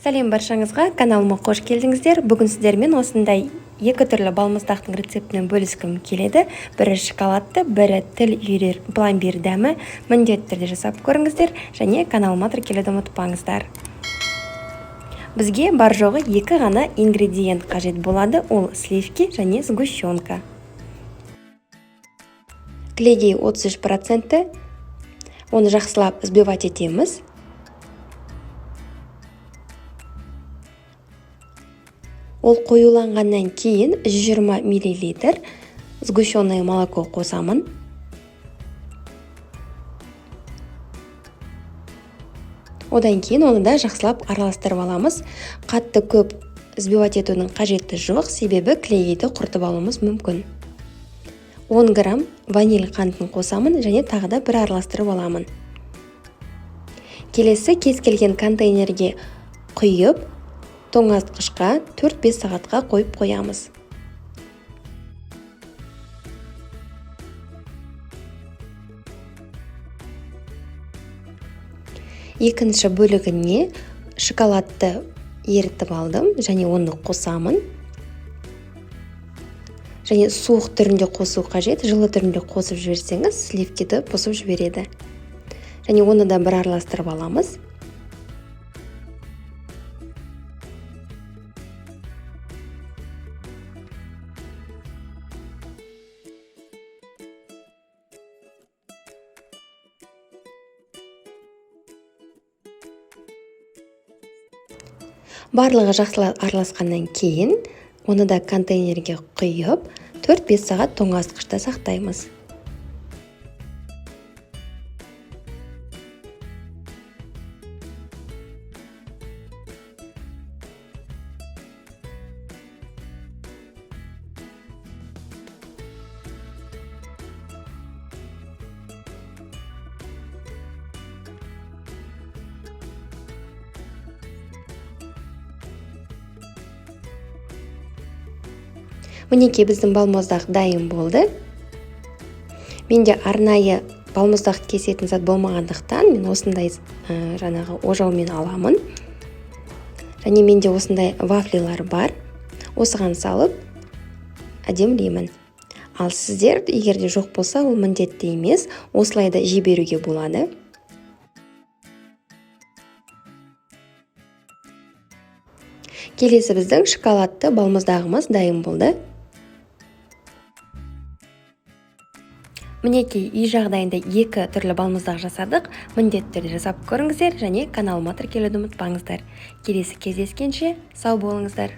Сәлем баршаңызға, каналыма қош келдіңіздер. Бүгін сіздермен осындай екі түрлі балмұздақтың рецептімен бөліскім келеді. Бірі шоколадты, бірі тіл үйірер пломбир дәмі. Міндетті түрде жасап көріңіздер және каналыма тіркелуді ұмытпаңыздар. Бізге бар жоғы екі ғана ингредиент қажет болады, ол сливки және сгущенка. Клегей 33%, оны жақсылап взбивать етеміз. Ол қоюланғаннан кейін 120 мл сгущенное молоко қосамын. Одан кейін оны да жақсылап араластырып аламыз. Қатты көп взбивать етудің қажеті жоқ, себебі клегейді құртып алуымыз мүмкін. 10 грамм ваниль қантын қосамын және тағы да бір араластырып аламын. Келесі кез келген контейнерге құйып, тоңазытқышқа 4-5 сағатқа қойып қоямыз. Екінші бөлігіне шоколадты ерітіп алдым және оны қосамын. Және суық түрінде қосу қажет, жылы түрінде қосып жіберсеңіз, сливкиді бұзып жібереді. Және оны да бір араластырып аламыз. Барлығы жақсылап араласқаннан кейін, оны да контейнерге құйып, 4-5 сағат тоңазытқышта сақтаймыз. Мінекей біздің балмұздақ дайын болды. Менде арнайы балмұздақ кесетін зат болмағандықтан, мен осындай жаңағы ожаумен аламын. Және менде осындай вафлилар бар. Осыған салып әдемілеймін. Ал сіздер, егер де жоқ болса, ол міндетті емес, осылай да жіберуге болады. Келесі біздің шоколадты балмұздағымыз дайын болды. Мінекей үй жағдайында екі түрлі балмұздақ жасадық. Міндетті түрде жасап көріңіздер және каналыма тіркелуді ұмытпаңыздар. Келесі кездескенше сау болыңыздар.